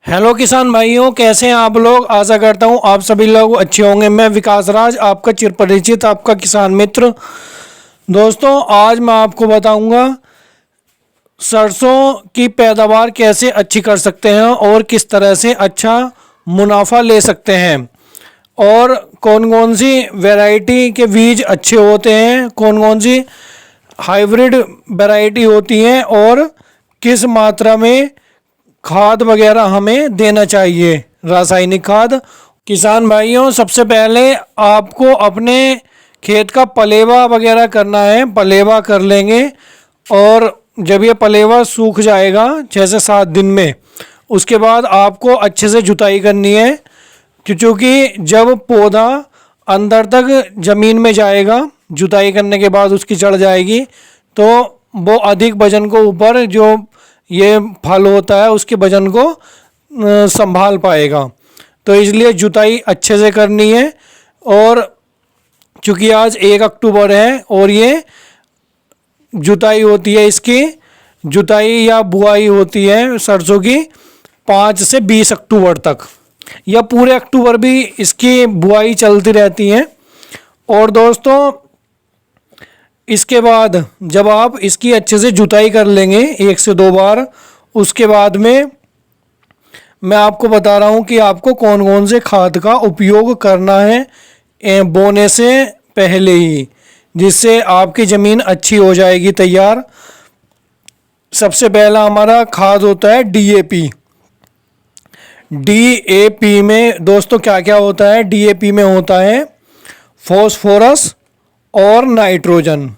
Hello किसान भाइयों, कैसे हैं आप लोग। आशा करता हूं आप सभी लोग अच्छे होंगे। मैं विकास राज, आपका चिरपरिचित, आपका किसान मित्र। दोस्तों, आज मैं आपको बताऊंगा सरसों की पैदावार कैसे अच्छी कर सकते हैं और किस तरह से अच्छा मुनाफा ले सकते हैं, और कौन कौन सी वैरायटी के बीज अच्छे होते हैं, कौन कौन सी हाइब्रिड वैरायटी होती हैं, और किस मात्रा में खाद वगैरह हमें देना चाहिए, रासायनिक खाद। किसान भाइयों, सबसे पहले आपको अपने खेत का पलेवा वगैरह करना है। पलेवा कर लेंगे और जब ये पलेवा सूख जाएगा 6 से 7 दिन में, उसके बाद आपको अच्छे से जुताई करनी है, क्योंकि जब पौधा अंदर तक ज़मीन में जाएगा, जुताई करने के बाद उसकी जड़ जाएगी, तो वो अधिक वजन को ऊपर जो ये फल होता है उसके वजन को संभाल पाएगा। तो इसलिए जुताई अच्छे से करनी है। और चूँकि आज 1 अक्टूबर है और ये जुताई होती है, इसकी जुताई या बुआई होती है सरसों की 5 से 20 अक्टूबर तक, या पूरे अक्टूबर भी इसकी बुआई चलती रहती है। और दोस्तों, इसके बाद जब आप इसकी अच्छे से जुताई कर लेंगे 1 से 2 बार, उसके बाद में मैं आपको बता रहा हूँ कि आपको कौन कौन से खाद का उपयोग करना है बोने से पहले ही, जिससे आपकी ज़मीन अच्छी हो जाएगी तैयार। सबसे पहला हमारा खाद होता है डीएपी। डीएपी में दोस्तों क्या क्या होता है? डीएपी में होता है फॉस्फोरस और नाइट्रोजन,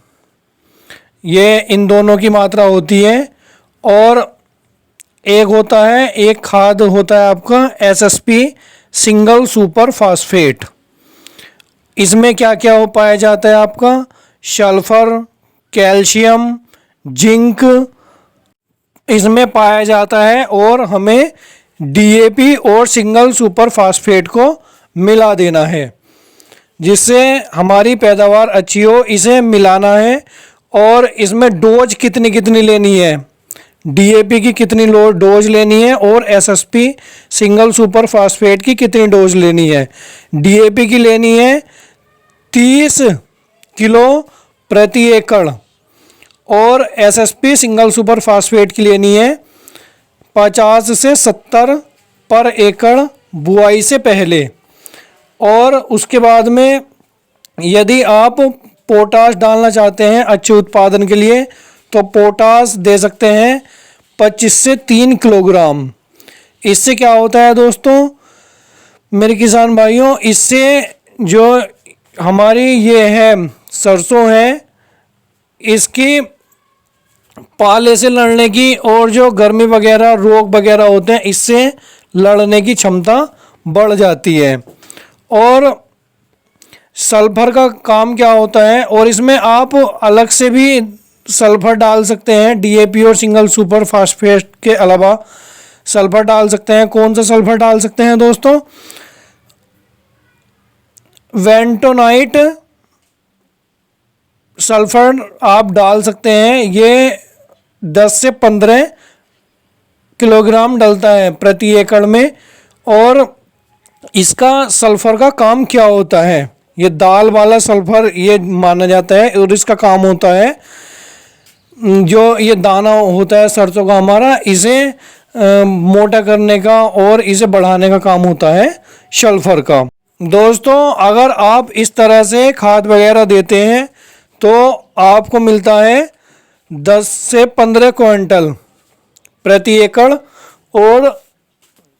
ये इन दोनों की मात्रा होती है। और एक खाद होता है आपका एसएसपी, सिंगल सुपर फास्फेट। इसमें क्या क्या हो पाया जाता है? आपका सल्फर, कैल्शियम, जिंक इसमें पाया जाता है, और हमें डीएपी और सिंगल सुपर फास्फेट को मिला देना है, जिससे हमारी पैदावार अच्छी हो। इसे मिलाना है, और इसमें डोज कितनी कितनी लेनी है, डीएपी की कितनी डोज लेनी है, और एसएसपी सिंगल सुपर फास्फेट की कितनी डोज लेनी है। डीएपी की लेनी है 30 किलो प्रति एकड़, और एसएसपी सिंगल सुपर फास्फेट की लेनी है 50 से 70 पर एकड़ बुआई से पहले। और उसके बाद में यदि आप पोटाश डालना चाहते हैं अच्छे उत्पादन के लिए, तो पोटाश दे सकते हैं 25 से 3 किलोग्राम। इससे क्या होता है दोस्तों मेरे किसान भाइयों, इससे जो हमारी ये है सरसों है, इसकी पाले से लड़ने की और जो गर्मी वगैरह रोग वगैरह होते हैं इससे लड़ने की क्षमता बढ़ जाती है। और सल्फर का काम क्या होता है, और इसमें आप अलग से भी सल्फर डाल सकते हैं, डीएपी और सिंगल सुपर फास्फेट के अलावा सल्फर डाल सकते हैं। कौन सा सल्फर डाल सकते हैं दोस्तों? वेंटोनाइट सल्फर आप डाल सकते हैं। ये 10 से 15 किलोग्राम डलता है प्रति एकड़ में। और इसका सल्फर का काम क्या होता है? ये दाल वाला सल्फर ये माना जाता है, और इसका काम होता है जो ये दाना होता है सरसों का हमारा, इसे मोटा करने का और इसे बढ़ाने का काम होता है सल्फर का। दोस्तों, अगर आप इस तरह से खाद वगैरह देते हैं तो आपको मिलता है 10 से 15 क्विंटल प्रति एकड़। और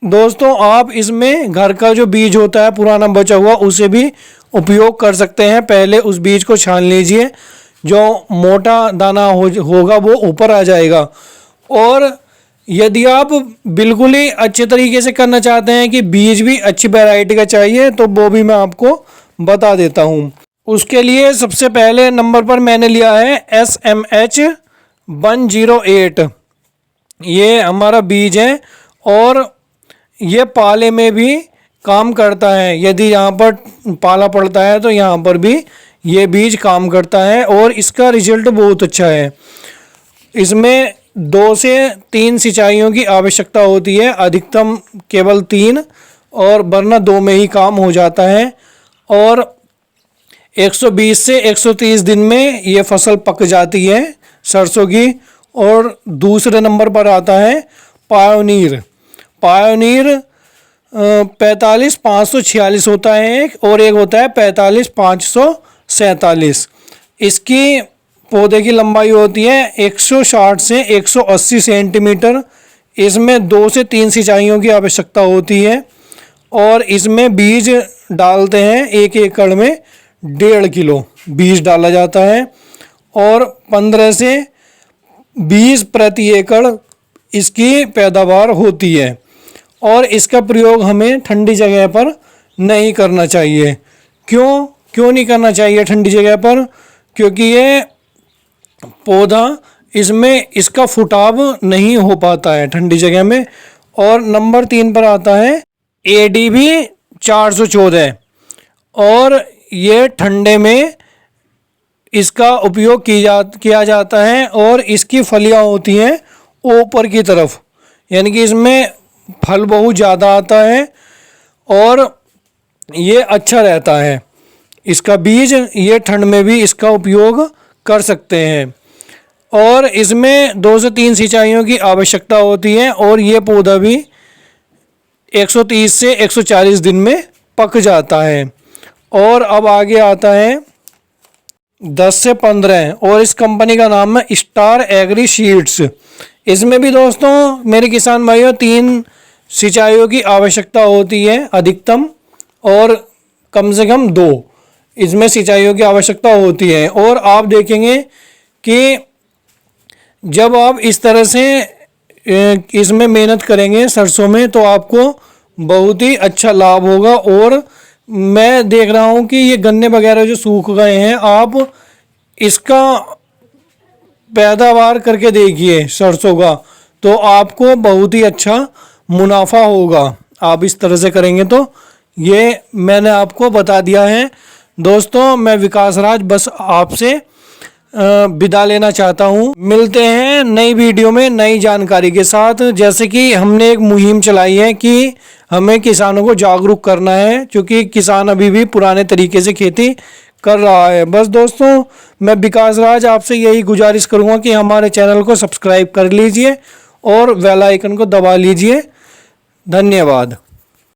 दोस्तों, आप इसमें घर का जो बीज होता है पुराना बचा हुआ, उसे भी उपयोग कर सकते हैं। पहले उस बीज को छान लीजिए, जो मोटा दाना होगा वो ऊपर आ जाएगा। और यदि आप बिल्कुल ही अच्छे तरीके से करना चाहते हैं कि बीज भी अच्छी वैरायटी का चाहिए, तो वो भी मैं आपको बता देता हूँ। उसके लिए सबसे पहले नंबर पर मैंने लिया है SMH 108, ये हमारा बीज है, और ये पाले में भी काम करता है। यदि यहाँ पर पाला पड़ता है तो यहाँ पर भी ये बीज काम करता है, और इसका रिजल्ट बहुत अच्छा है। इसमें 2 से 3 सिंचाइयों की आवश्यकता होती है, अधिकतम केवल 3, और वरना 2 में ही काम हो जाता है। और 120 से 130 दिन में ये फसल पक जाती है सरसों की। और दूसरे नंबर पर आता है पायोनीर। पायोनीर 45,546 होता है एक, और एक होता है 45,547। इसकी पौधे की लंबाई होती है 160 से 180 सेंटीमीटर। इसमें 2 से 3 सिंचाइयों की आवश्यकता होती है, और इसमें बीज डालते हैं 1 एकड़ में 1.5 किलो बीज डाला जाता है, और 15 से 20 प्रति एकड़ इसकी पैदावार होती है। और इसका प्रयोग हमें ठंडी जगह पर नहीं करना चाहिए। क्यों नहीं करना चाहिए ठंडी जगह पर? क्योंकि ये पौधा इसमें इसका फुटाव नहीं हो पाता है ठंडी जगह में। और नंबर 3 पर आता है ADB 414, और ये ठंडे में इसका उपयोग किया जाता है, और इसकी फलियां होती हैं ऊपर की तरफ, यानी कि इसमें फल बहुत ज़्यादा आता है और ये अच्छा रहता है। इसका बीज ये ठंड में भी इसका उपयोग कर सकते हैं। और इसमें 2 से 3 सिंचाइयों की आवश्यकता होती है, और ये पौधा भी 130 से 140 दिन में पक जाता है। और अब आगे आता है 10 से 15, और इस कंपनी का नाम है स्टार एग्री सीड्स। इसमें भी दोस्तों मेरे किसान भाइयों 3 सिंचाइयों की आवश्यकता होती है अधिकतम, और कम से कम 2 इसमें सिंचाइयों की आवश्यकता होती है। और आप देखेंगे कि जब आप इस तरह से इसमें मेहनत करेंगे सरसों में, तो आपको बहुत ही अच्छा लाभ होगा। और मैं देख रहा हूँ कि ये गन्ने वगैरह जो सूख गए हैं, आप इसका पैदावार करके देखिए सरसों का, तो आपको बहुत ही अच्छा मुनाफा होगा। आप इस तरह से करेंगे तो ये मैंने आपको बता दिया है। दोस्तों मैं विकास राज बस आपसे विदा लेना चाहता हूँ। मिलते हैं नई वीडियो में नई जानकारी के साथ। जैसे कि हमने एक मुहिम चलाई है कि हमें किसानों को जागरूक करना है, क्योंकि किसान अभी भी पुराने तरीके से खेती कर रहा है। बस दोस्तों मैं विकास राज आपसे यही गुजारिश करूँगा कि हमारे चैनल को सब्सक्राइब कर लीजिए और बेल आइकन को दबा लीजिए। धन्यवाद।